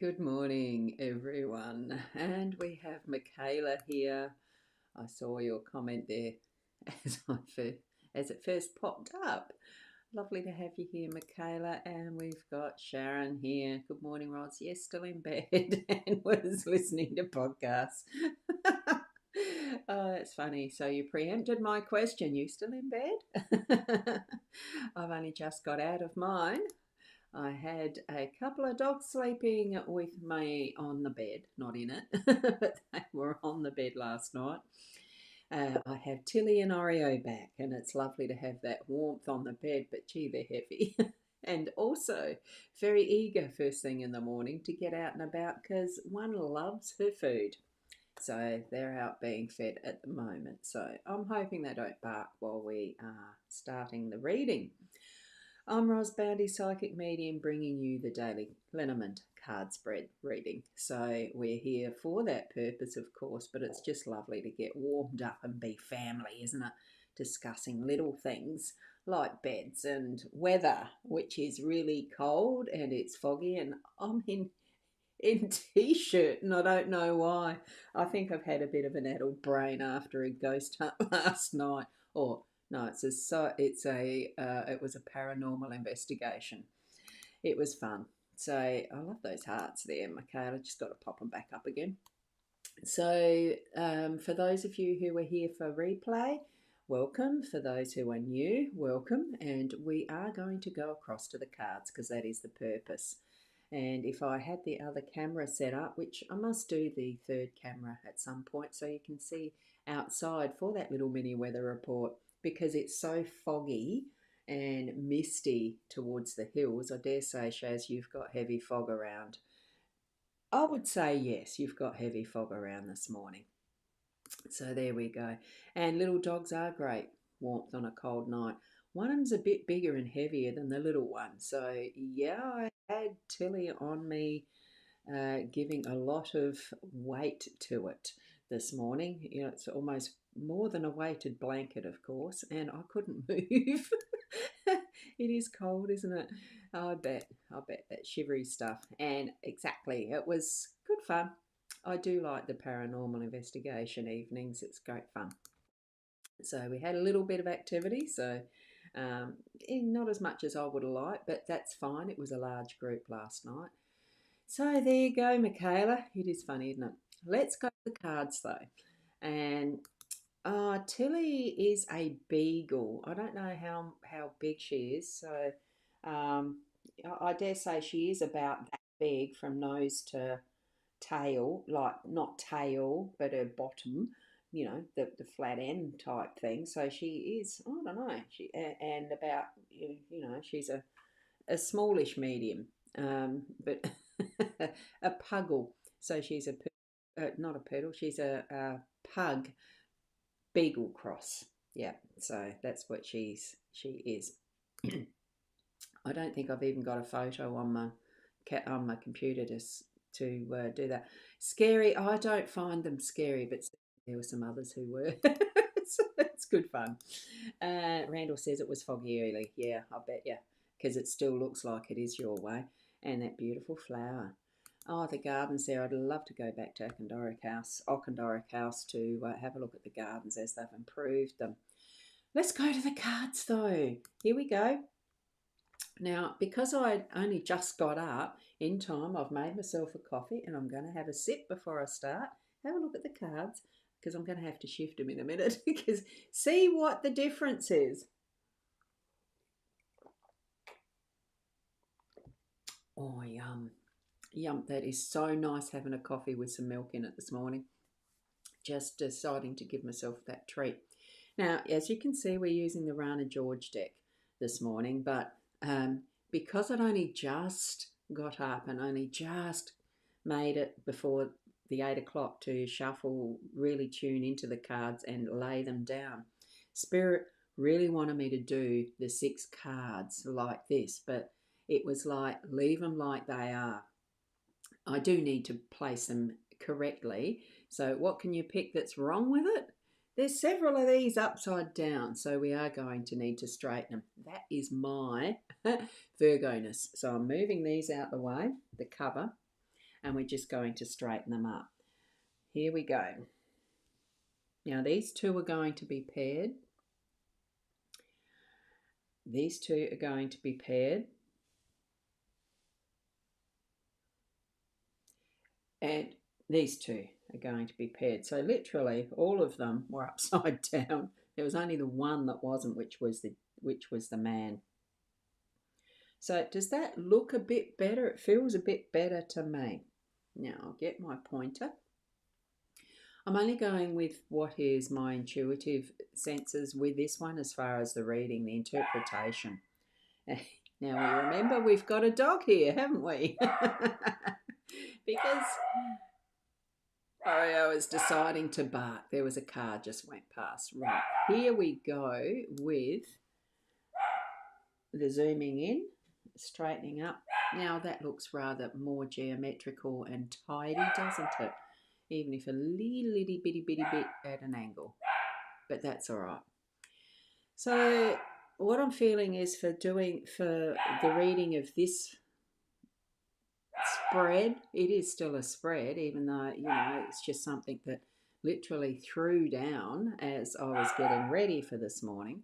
Good morning, everyone. And we have Michaela here. I saw your comment there as as it first popped up. Lovely to have you here, Michaela. And we've got Sharon here. Good morning, Roz. Yes, still in bed and was listening to podcasts. Oh, that's funny. So you preempted my question. You still in bed? I've only just got out of mine. I had a couple of dogs sleeping with me on the bed, not in it, but they were on the bed last night. I have Tilly and Oreo back, and it's lovely to have that warmth on the bed, but gee, they're heavy. And also very eager first thing in the morning to get out and about because one loves her food. So they're out being fed at the moment. So I'm hoping they don't bark while we are starting the reading. I'm rosboundy, psychic medium, bringing you the daily Lenormand card spread reading. So we're here for that purpose, of course, but it's just lovely to get warmed up and be family, isn't it? Discussing little things like beds and weather, which is really cold and it's foggy, and I'm in t-shirt and I don't know why. I think I've had a bit of an addled brain after a ghost hunt last night. Or no, it was a paranormal investigation. It was fun. So I love those hearts there, Michaela. Just got to pop them back up again. So for those of you who are here for replay, welcome. For those who are new, welcome. And we are going to go across to the cards because that is the purpose. And if I had the other camera set up, which I must do the third camera at some point so you can see outside for that little mini weather report, because it's so foggy and misty towards the hills. I dare say, Shaz, you've got heavy fog around. I would say yes, you've got heavy fog around this morning. So there we go. And little dogs are great warmth on a cold night. One of them's a bit bigger and heavier than the little one. So yeah, I had Tilly on me, giving a lot of weight to it this morning. You know, it's almost more than a weighted blanket, of course, and I couldn't move. It is cold, isn't it? I bet that shivery stuff. And exactly, it was good fun. I do like the paranormal investigation evenings. It's great fun. So we had a little bit of activity. So not as much as I would have liked, but that's fine. It was a large group last night. So there you go, Michaela. It is funny, isn't it? Let's go to the cards though. And Tilly is a beagle. I don't know how big she is. So um, I dare say she is about that big from nose to tail, like not tail, but her bottom, the flat end type thing. So she is, I don't know, and about, she's a smallish medium, but a puggle. So she's not a poodle, she's a pug beagle cross. Yeah, so that's what she is. I don't think I've even got a photo on my computer to do that. Scary. I don't find them scary, but there were some others who were. So it's good fun. Randall says it was foggy early. Yeah, I bet you, because it still looks like it is your way. And that beautiful flower. Oh, the gardens there. I'd love to go back to Auchendoric House to have a look at the gardens as they've improved them. Let's go to the cards though. Here we go. Now, because I only just got up in time, I've made myself a coffee and I'm going to have a sip before I start. Have a look at the cards because I'm going to have to shift them in a minute because see what the difference is. Oh, yum. Yum. That is so nice having a coffee with some milk in it this morning. Just deciding to give myself that treat. Now, as you can see, we're using the Rana George deck this morning, but because I'd only just got up and only just made it before the 8 o'clock to shuffle, really tune into the cards and lay them down, Spirit really wanted me to do the 6 cards like this, but it was like, leave them like they are. I do need to place them correctly. So what can you pick that's wrong with it? There's several of these upside down, so we are going to need to straighten them. That is my Virgo-ness. So I'm moving these out the way, the cover, and we're just going to straighten them up. Here we go. Now these two are going to be paired. These two are going to be paired. And these two are going to be paired. So literally all of them were upside down. There was only the one that wasn't, which was the man. So does that look a bit better? It feels a bit better to me. Now I'll get my pointer. I'm only going with what is my intuitive senses with this one as far as the reading, the interpretation. Now we remember we've got a dog here, haven't we? Because I was deciding to bark. There was a car just went past. Right, here we go with the zooming in, straightening up. Now that looks rather more geometrical and tidy, doesn't it? Even if a little bitty bit at an angle. But that's all right. So what I'm feeling is for the reading of this spread, it is still a spread, even though, you know, it's just something that literally threw down as I was getting ready for this morning.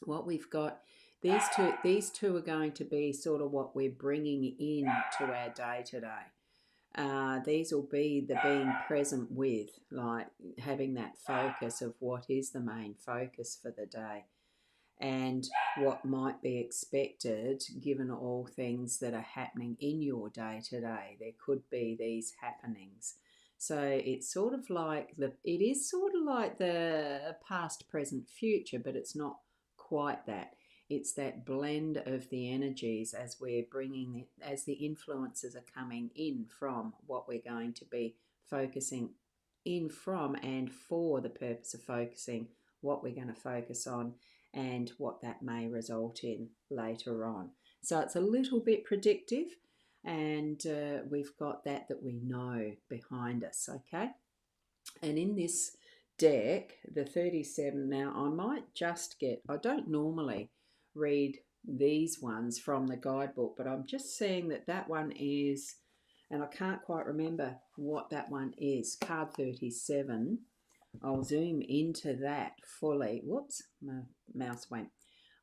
What we've got, these two are going to be sort of what we're bringing in to our day today. These will be the being present with, like having that focus of what is the main focus for the day and what might be expected given all things that are happening in your day today. There could be these happenings. So it's sort of like the past, present, future, but it's not quite that. It's that blend of the energies as we're bringing, as the influences are coming in from what we're going to be focusing in from and for the purpose of focusing, what we're going to focus on and what that may result in later on. So it's a little bit predictive, and we've got that we know behind us, okay? And in this deck, the 37, now I might just I don't normally read these ones from the guidebook, but I'm just seeing that one is, and I can't quite remember what that one is, card 37. I'll zoom into that fully. Whoops, my mouse went.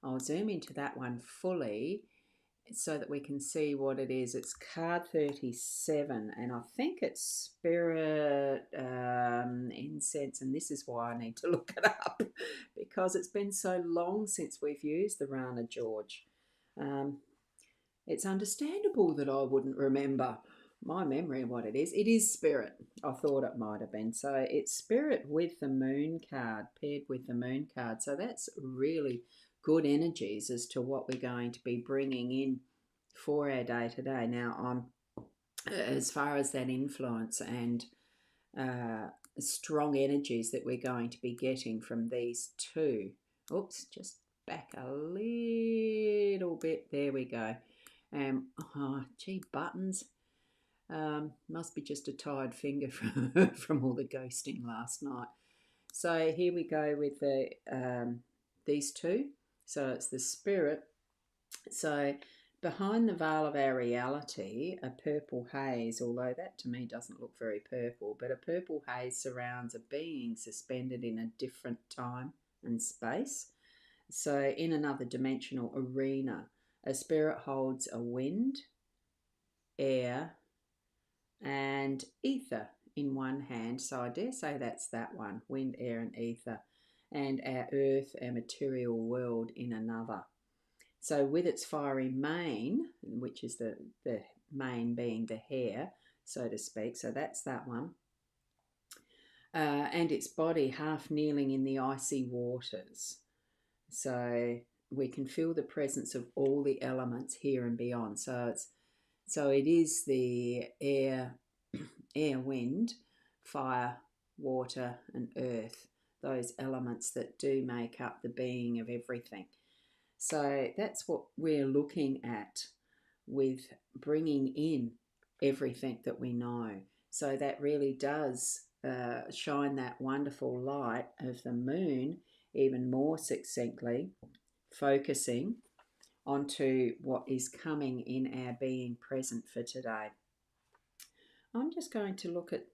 I'll zoom into that one fully so that we can see what it is. It's card 37, and I think it's spirit incense, and this is why I need to look it up because it's been so long since we've used the Rana George. It's understandable that I wouldn't remember my memory of what it is. It is spirit. I thought it might have been. So it's spirit with the moon card, paired with the moon card. So that's really good energies as to what we're going to be bringing in for our day today. Now, as far as that influence and strong energies that we're going to be getting from these two. Oops, just back a little bit. There we go. Gee, buttons. Must be just a tired finger from all the ghosting last night. So here we go with these two. So it's the spirit. So behind the veil of our reality, a purple haze, although that to me doesn't look very purple, but a purple haze surrounds a being suspended in a different time and space. So in another dimensional arena, a spirit holds a wind, air, and ether in one hand. So I dare say that's that one, wind, air and ether, and our earth, our material world in another. So with its fiery mane, which is the mane being the hair, so to speak, so that's that one, and its body half kneeling in the icy waters. So we can feel the presence of all the elements here and beyond. So it is the air, wind, fire, water and earth, those elements that do make up the being of everything. So that's what we're looking at with bringing in everything that we know. So that really does shine that wonderful light of the moon even more succinctly, focusing onto what is coming in our being present for today. I'm just going to look at,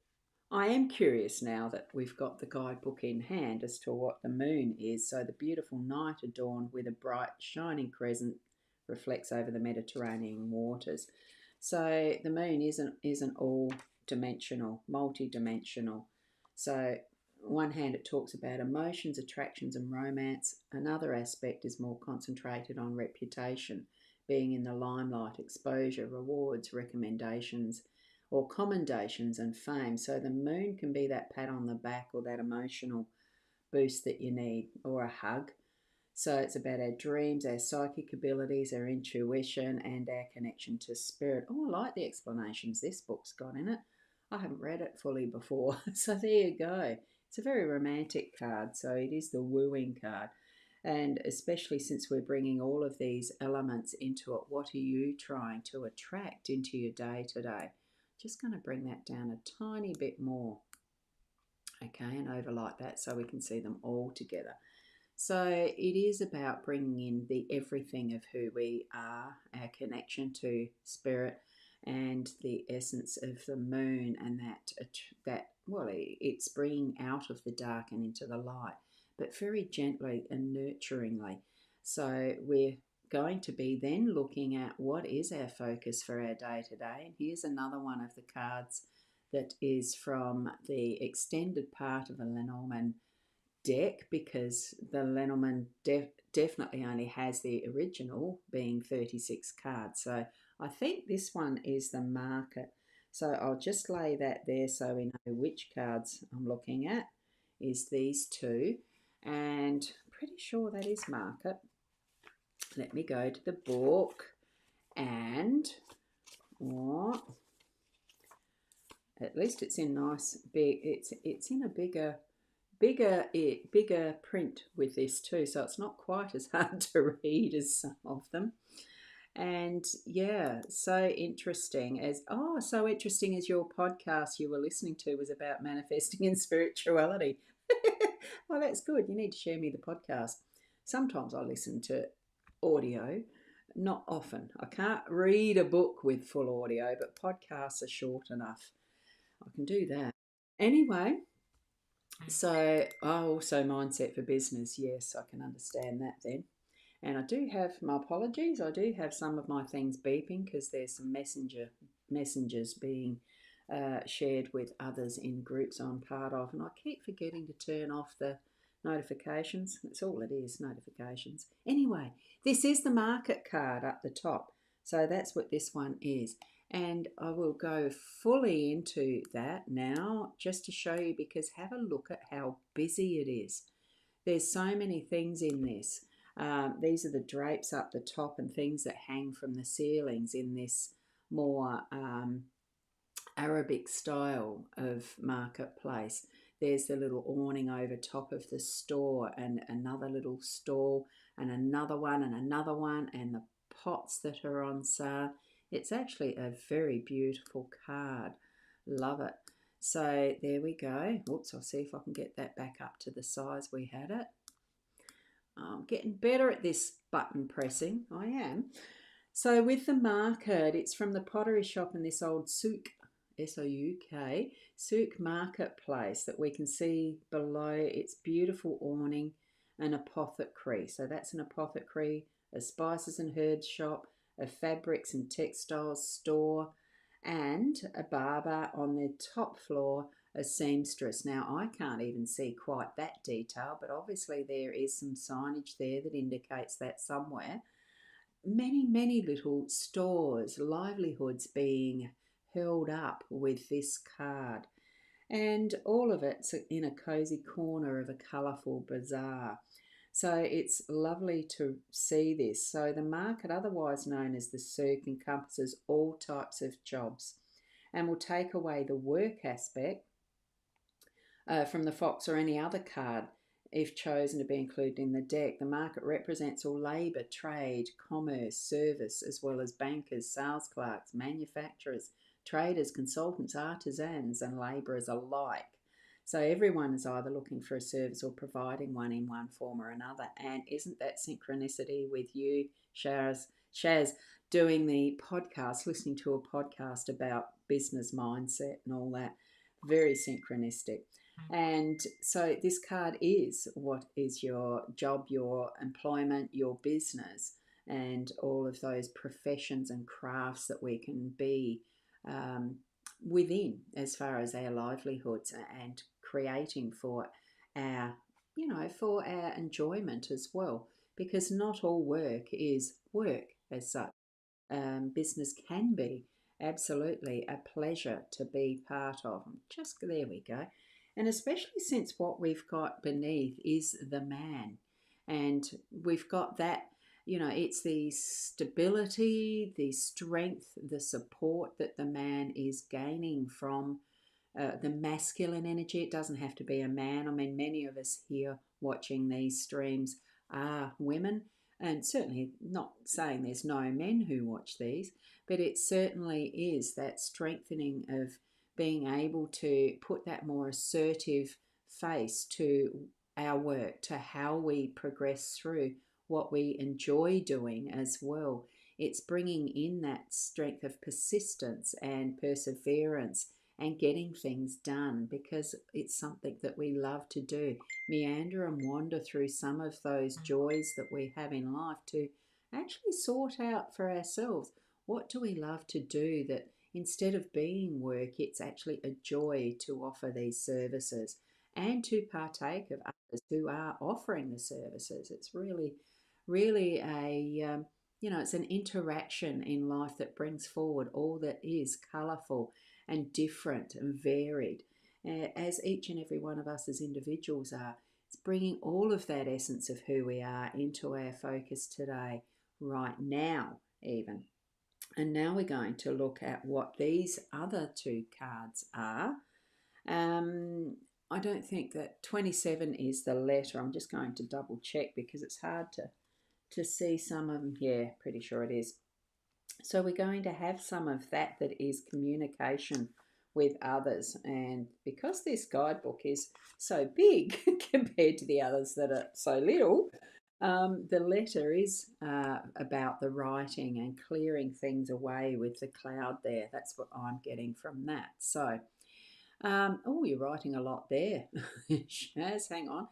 I am curious now that we've got the guidebook in hand as to what the moon is. So the beautiful night adorned with a bright shining crescent reflects over the Mediterranean waters. So the moon isn't all dimensional, multi-dimensional. So on one hand it talks about emotions, attractions and romance. Another aspect is more concentrated on reputation, being in the limelight, exposure, rewards, recommendations, or commendations and fame. So the moon can be that pat on the back or that emotional boost that you need, or a hug. So it's about our dreams, our psychic abilities, our intuition, and our connection to spirit. Oh, I like the explanations this book's got in it. I haven't read it fully before. So there you go. It's a very romantic card. So it is the wooing card. And especially since we're bringing all of these elements into it, what are you trying to attract into your day today? Just going to bring that down a tiny bit more. Okay, and over like that so we can see them all together. So it is about bringing in the everything of who we are, our connection to spirit, and the essence of the moon, and that well, it's bringing out of the dark and into the light, but very gently and nurturingly. So we're going to be then looking at what is our focus for our day today. And here's another one of the cards that is from the extended part of a Lenormand deck, because the Lenormand definitely only has the original being 36 cards. So I think this one is the market. So I'll just lay that there so we know which cards I'm looking at is these two, and pretty sure that is market. Let me go to the book, and what? At least it's in nice big. It's in a bigger print with this too, so it's not quite as hard to read as some of them. And yeah, so interesting as your podcast you were listening to was about manifesting and spirituality. Well, that's good. You need to share me the podcast. Sometimes I listen to audio, not often. I can't read a book with full audio, but podcasts are short enough. I can do that. Anyway, so also mindset for business. Yes, I can understand that then. And I do have my apologies. I do have some of my things beeping because there's some messengers being shared with others in groups I'm part of, and I keep forgetting to turn off the notifications. That's all it is, notifications. Anyway, this is the market card up the top. So that's what this one is. And I will go fully into that now just to show you, because have a look at how busy it is. There's so many things in this. These are the drapes up the top and things that hang from the ceilings in this more Arabic style of marketplace. There's the little awning over top of the store, and another little stall, and another one, and another one, and the pots that are on sale. It's actually a very beautiful card. Love it. So there we go. Oops, I'll see if I can get that back up to the size we had it. I'm getting better at this button pressing. I am. So with the market, it's from the pottery shop in this old souk, S-O-U-K, souk marketplace that we can see below. It's beautiful awning, an apothecary. So that's an apothecary, a spices and herbs shop, a fabrics and textiles store, and a barber on the top floor, a seamstress. Now, I can't even see quite that detail, but obviously there is some signage there that indicates that somewhere. Many little stores, livelihoods being held up with this card. And all of it's in a cosy corner of a colourful bazaar. So it's lovely to see this. So the market, otherwise known as the souk, encompasses all types of jobs and will take away the work aspect from the fox or any other card if chosen to be included in the deck. The market represents all labour, trade, commerce, service, as well as bankers, sales clerks, manufacturers, traders, consultants, artisans and labourers alike. So everyone is either looking for a service or providing one in one form or another. And isn't that synchronicity with you, Shaz, doing the podcast, listening to a podcast about business mindset and all that? Very synchronistic. And so this card is what is your job, your employment, your business, and all of those professions and crafts that we can be um, within as far as our livelihoods and creating for our, for our enjoyment as well. Because not all work is work as such. Business can be absolutely a pleasure to be part of. Just there we go. And especially since what we've got beneath is the man. And we've got that, it's the stability, the strength, the support that the man is gaining from the masculine energy. It doesn't have to be a man. I mean, many of us here watching these streams are women, and certainly not saying there's no men who watch these, but it certainly is that strengthening of being able to put that more assertive face to our work, to how we progress through what we enjoy doing as well. It's bringing in that strength of persistence and perseverance and getting things done because it's something that we love to do. Meander and wander through some of those joys that we have in life to actually sort out for ourselves, what do we love to do that instead of being work, it's actually a joy to offer these services and to partake of others who are offering the services. It's really it's an interaction in life that brings forward all that is colourful and different and varied, as each and every one of us as individuals are. It's bringing all of that essence of who we are into our focus today, right now, even. And now we're going to look at what these other two cards are. I don't think that 27 is the letter. I'm just going to double check because it's hard to see some of them. Yeah, pretty sure it is. So we're going to have some of that is communication with others. And because this guidebook is so big compared to the others that are so little, the letter is about the writing and clearing things away with the cloud there. That's what I'm getting from that. So, you're writing a lot there. Shaz, hang on.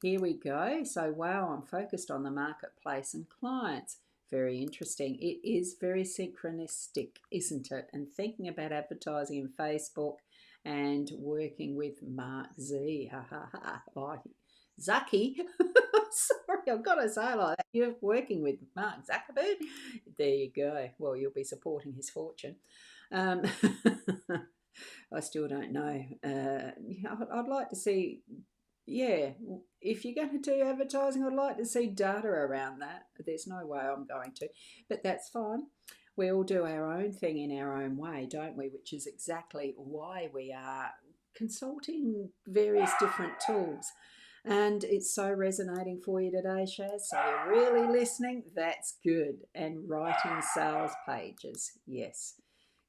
Here we go. So, wow, I'm focused on the marketplace and clients. Very interesting. It is very synchronistic, isn't it? And thinking about advertising in Facebook and working with Mark Z. Ha ha ha. Oh, Zucky. Sorry, I've got to say like that. You're working with Mark Zuckerberg. There you go. Well, you'll be supporting his fortune. I still don't know. I'd like to see, if you're going to do advertising, I'd like to see data around that. There's no way I'm going to, but that's fine. We all do our own thing in our own way, don't we? Which is exactly why we are consulting various different tools. And it's so resonating for you today, Shaz. So you're really listening. That's good. And writing sales pages. Yes.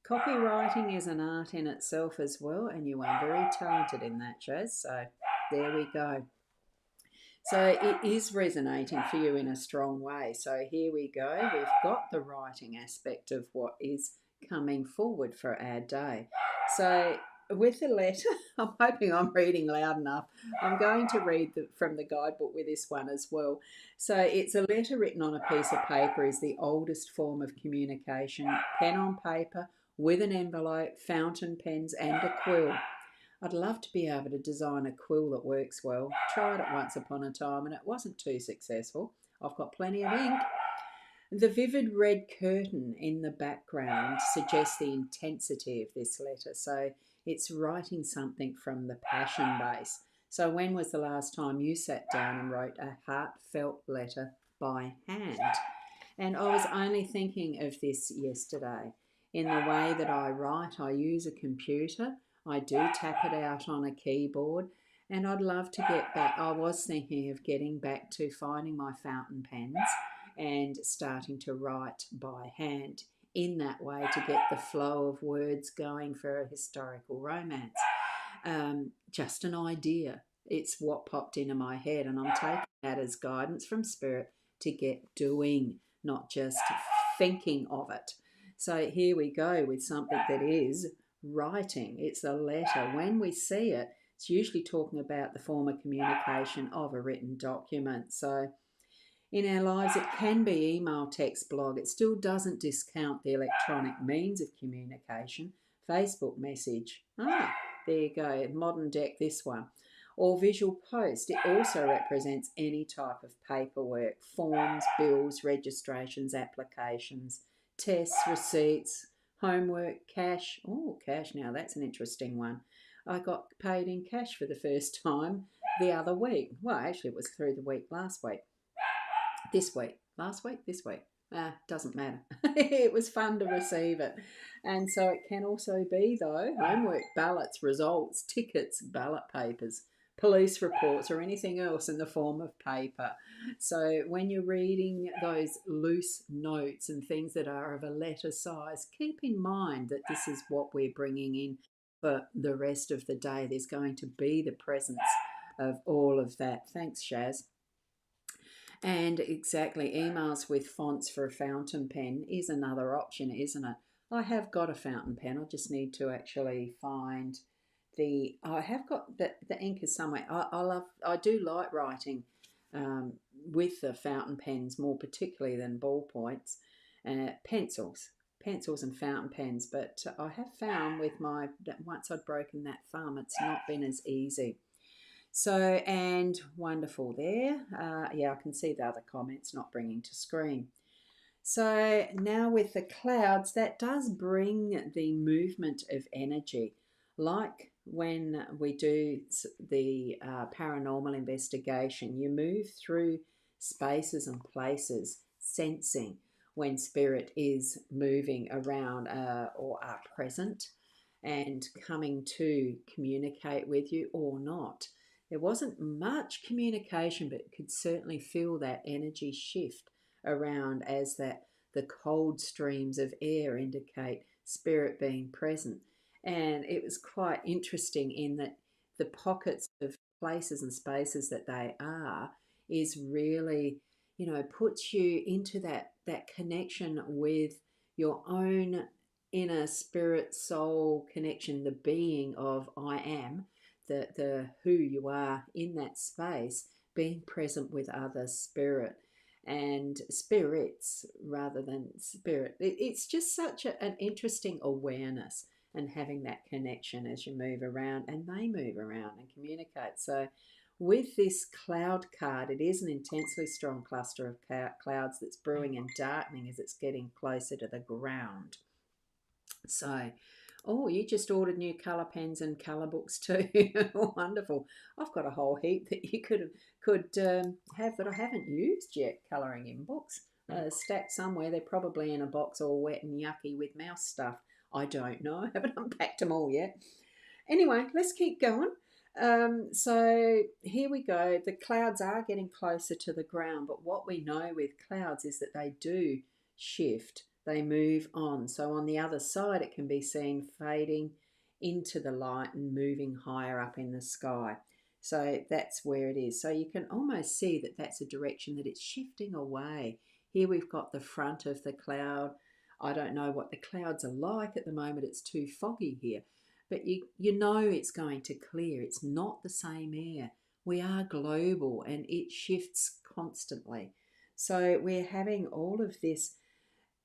Copywriting is an art in itself as well, and you are very talented in that, Shaz. So there we go. So it is resonating for you in a strong way. So here we go. We've got the writing aspect of what is coming forward for our day. So with the letter, I'm hoping I'm reading loud enough. I'm going to read from the guidebook with this one as well. So it's a letter written on a piece of paper is the oldest form of communication. Pen on paper with an envelope, fountain pens and a quill. I'd love to be able to design a quill that works well. Tried it once upon a time and it wasn't too successful. I've got plenty of ink. The vivid red curtain in the background suggests the intensity of this letter. So it's writing something from the passion base. So when was the last time you sat down and wrote a heartfelt letter by hand? And I was only thinking of this yesterday. In the way that I write, I use a computer. I do tap it out on a keyboard, and I'd love to get back. I was thinking of getting back to finding my fountain pens and starting to write by hand in that way to get the flow of words going for a historical romance. just an idea. It's what popped into my head, and I'm taking that as guidance from Spirit to get doing, not just thinking of it. So here we go with something that is writing. It's a letter. When we see it, it's usually talking about the form of communication of a written document. So in our lives, it can be email, text, blog. It still doesn't discount the electronic means of communication. Facebook message. Ah, there you go. Modern deck, this one. Or visual post. It also represents any type of paperwork, forms, bills, registrations, applications, tests, receipts, homework, cash. Oh, cash. Now that's an interesting one. I got paid in cash for the first time the other week. Well, actually, it was through the week last week. This week, last week, this week. Doesn't matter. It was fun to receive it. And so it can also be, though, homework, ballots, results, tickets, ballot papers, police reports, or anything else in the form of paper. So when you're reading those loose notes and things that are of a letter size, keep in mind that this is what we're bringing in for the rest of the day. There's going to be the presence of all of that. Thanks, Shaz. And exactly, emails with fonts for a fountain pen is another option, isn't it? I have got a fountain pen. I just need to actually find the. I have got the ink is somewhere. I do like writing with the fountain pens more particularly than ballpoints, pencils and fountain pens. But I have found with my once I'd broken that thumb, it's not been as easy. So, and wonderful there. Yeah, I can see the other comments not bringing to screen. So now with the clouds, that does bring the movement of energy. Like when we do the paranormal investigation, you move through spaces and places, sensing when spirit is moving around or are present and coming to communicate with you or not. There wasn't much communication, but could certainly feel that energy shift around as that the cold streams of air indicate spirit being present. And it was quite interesting in that the pockets of places and spaces that they are is really, puts you into that connection with your own inner spirit soul connection, the being of I am, the who you are in that space, being present with other spirit and spirits rather than spirit. It's just such an interesting awareness and having that connection as you move around and they move around and communicate. So with this cloud card, it is an intensely strong cluster of clouds that's brewing and darkening as it's getting closer to the ground. So, oh, you just ordered new colour pens and colour books too. Wonderful. I've got a whole heap that you could have that I haven't used yet, colouring in books. Stacked somewhere. They're probably in a box all wet and yucky with mouse stuff. I don't know. I haven't unpacked them all yet. Anyway, let's keep going. So here we go. The clouds are getting closer to the ground, but what we know with clouds is that they do shift. They move on. So on the other side, it can be seen fading into the light and moving higher up in the sky. So that's where it is. So you can almost see that that's a direction that it's shifting away. Here we've got the front of the cloud. I don't know what the clouds are like at the moment. It's too foggy here. But you know it's going to clear. It's not the same air. We are global and it shifts constantly. So we're having all of this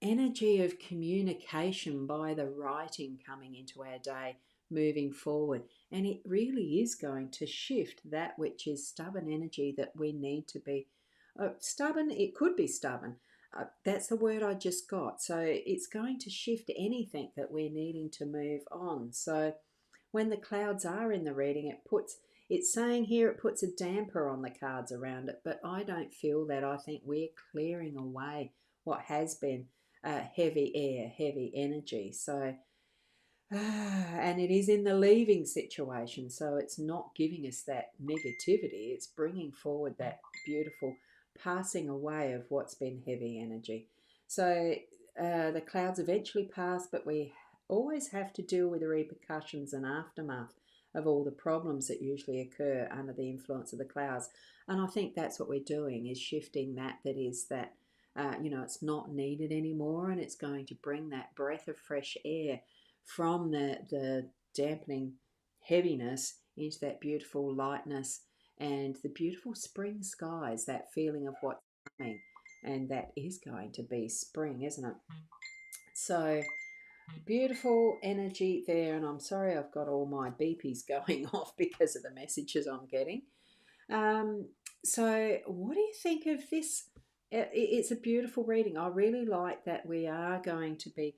energy of communication by the writing coming into our day moving forward, and it really is going to shift that which is stubborn energy that we need to be stubborn. It could be stubborn. That's the word I just got. So it's going to shift anything that we're needing to move on. So when the clouds are in the reading, it's saying here it puts a damper on the cards around it, but I don't feel that. I think we're clearing away what has been heavy air, heavy energy. So, and it is in the leaving situation. So it's not giving us that negativity. It's bringing forward that beautiful passing away of what's been heavy energy. So the clouds eventually pass, but we always have to deal with the repercussions and aftermath of all the problems that usually occur under the influence of the clouds. And I think that's what we're doing, is shifting that is that, it's not needed anymore, and it's going to bring that breath of fresh air from the dampening heaviness into that beautiful lightness and the beautiful spring skies, that feeling of what's coming. And that is going to be spring, isn't it? So beautiful energy there. And I'm sorry I've got all my beepies going off because of the messages I'm getting. Um, so, what do you think of this? It's a beautiful reading. I really like that we are going to be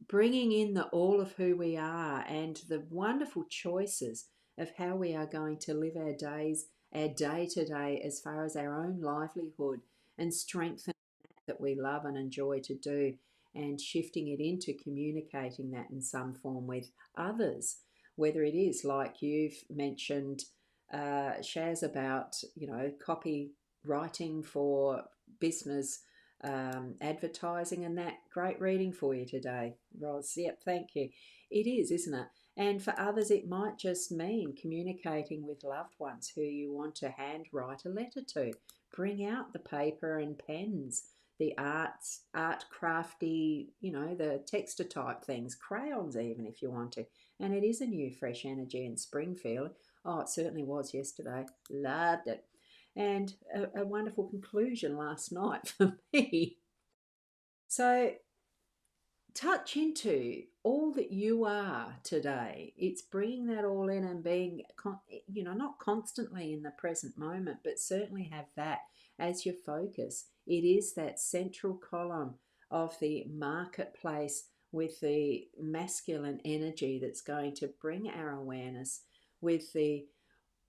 bringing in the all of who we are and the wonderful choices of how we are going to live our days, our day to day, as far as our own livelihood and strengthen that we love and enjoy to do, and shifting it into communicating that in some form with others, whether it is like you've mentioned, Shaz, about copywriting for business, advertising, and that. Great reading for you today, Roz. Yep, thank you. It is, isn't it? And for others, it might just mean communicating with loved ones who you want to handwrite a letter to. Bring out the paper and pens, the art crafty, the texture type things, crayons even if you want to. And it is a new fresh energy and spring feeling. Oh, it certainly was yesterday. Loved it. And a wonderful conclusion last night for me. So touch into all that you are today. It's bringing that all in and being, not constantly in the present moment, but certainly have that as your focus. It is that central column of the marketplace with the masculine energy that's going to bring our awareness with the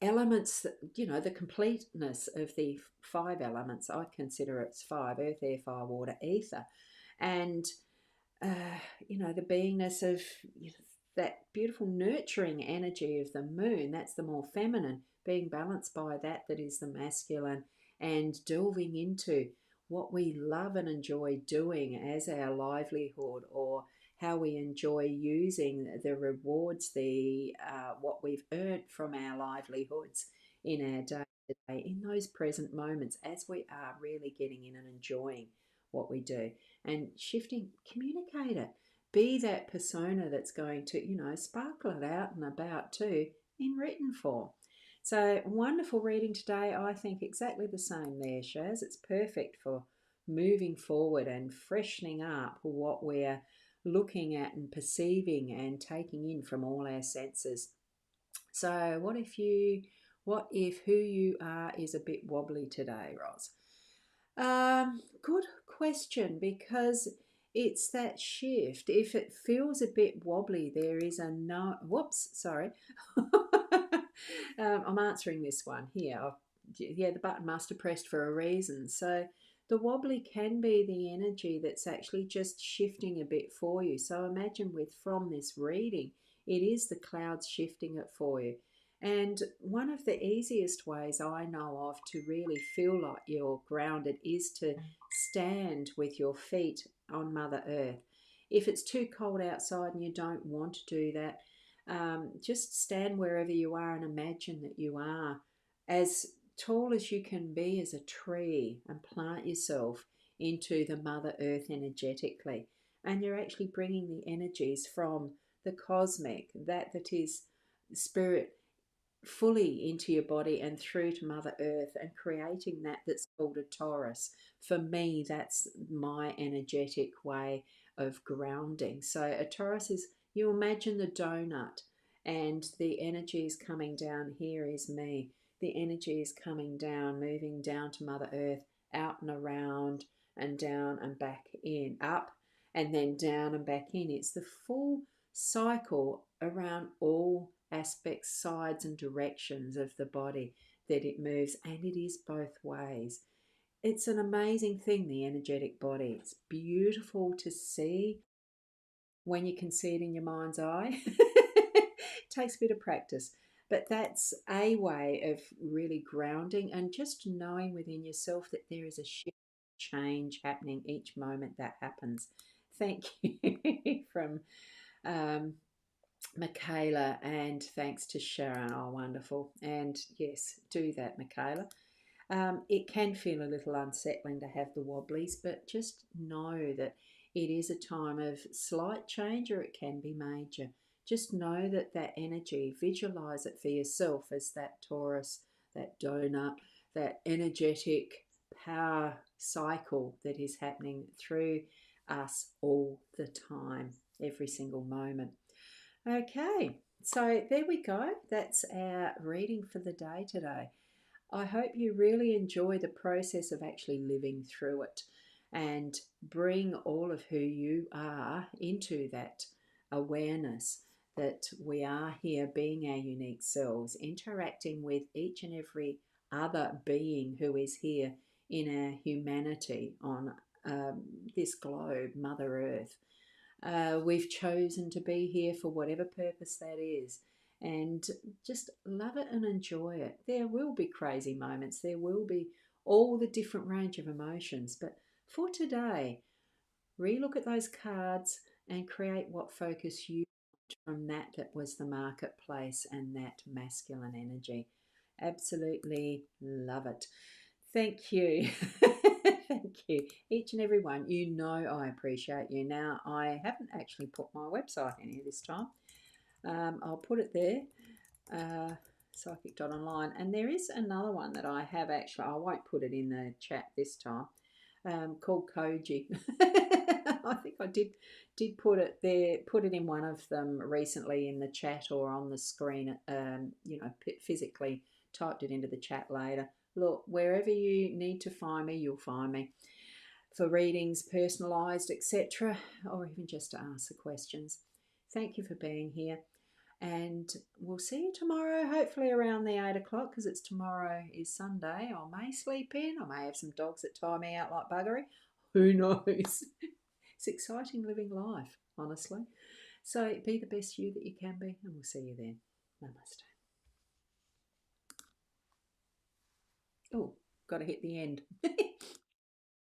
elements, the completeness of the five elements. I consider it's five: earth, air, fire, water, ether. And the beingness of that beautiful nurturing energy of the moon, that's the more feminine, being balanced by that is the masculine, and delving into what we love and enjoy doing as our livelihood, or how we enjoy using the rewards, the what we've earned from our livelihoods in our day to day, in those present moments, as we are really getting in and enjoying what we do, and shifting, communicate it. Be that persona that's going to, sparkle it out and about too in written form. So wonderful reading today. I think exactly the same there, Shaz. It's perfect for moving forward and freshening up what we're looking at and perceiving and taking in from all our senses. So what if who you are is a bit wobbly today, Roz? Good question, because it's that shift. If it feels a bit wobbly, there is a no. Whoops, sorry. I'm answering this one here. Yeah, the button must have pressed for a reason. So the wobbly can be the energy that's actually just shifting a bit for you. So imagine from this reading, it is the clouds shifting it for you. And one of the easiest ways I know of to really feel like you're grounded is to stand with your feet on Mother Earth. If it's too cold outside and you don't want to do that, just stand wherever you are and imagine that you are as tall as you can be as a tree, and plant yourself into the Mother Earth energetically. And you're actually bringing the energies from the cosmic, that is spirit, fully into your body and through to Mother Earth, and creating that's called a torus. For me, that's my energetic way of grounding. So a torus is, you imagine the donut, and the energy is coming down. Here is me. The energy is coming down, moving down to Mother Earth, out and around and down and back in, up and then down and back in. It's the full cycle around all aspects, sides, and directions of the body that it moves, and it is both ways. It's an amazing thing, the energetic body. It's beautiful to see when you can see it in your mind's eye. It takes a bit of practice, but that's a way of really grounding and just knowing within yourself that there is a shift, change happening each moment that happens. Thank you from Michaela, and thanks to Sharon. Oh, wonderful. And yes, do that, Michaela. It can feel a little unsettling to have the wobblies, but just know that it is a time of slight change or it can be major. Just know that that energy, visualize it for yourself as that Taurus, that donut, that energetic power cycle that is happening through us all the time, every single moment. Okay, so there we go. That's our reading for the day today. I hope you really enjoy the process of actually living through it and bring all of who you are into that awareness that we are here being our unique selves, interacting with each and every other being who is here in our humanity on this globe, Mother Earth. We've chosen to be here for whatever purpose that is. And just love it and enjoy it. There will be crazy moments, there will be all the different range of emotions. But for today, relook at those cards and create what focus you from that was the marketplace and that masculine energy. Absolutely love it. Thank you. Thank you. Each and every one. You know I appreciate you. Now, I haven't actually put my website in here this time. I'll put it there, psychic.online. And there is another one that I have actually, I won't put it in the chat this time, called Koji. I think I did put it there, put it in one of them recently in the chat or on the screen, physically typed it into the chat later. Look, wherever you need to find me, you'll find me for readings, personalised, etc., or even just to ask the questions. Thank you for being here. And we'll see you tomorrow, hopefully around the 8 o'clock, because it's tomorrow is Sunday. I may sleep in. I may have some dogs that tie me out like buggery. Who knows? It's exciting living life, honestly. So be the best you that you can be, and we'll see you then. Namaste. Oh, got to hit the end.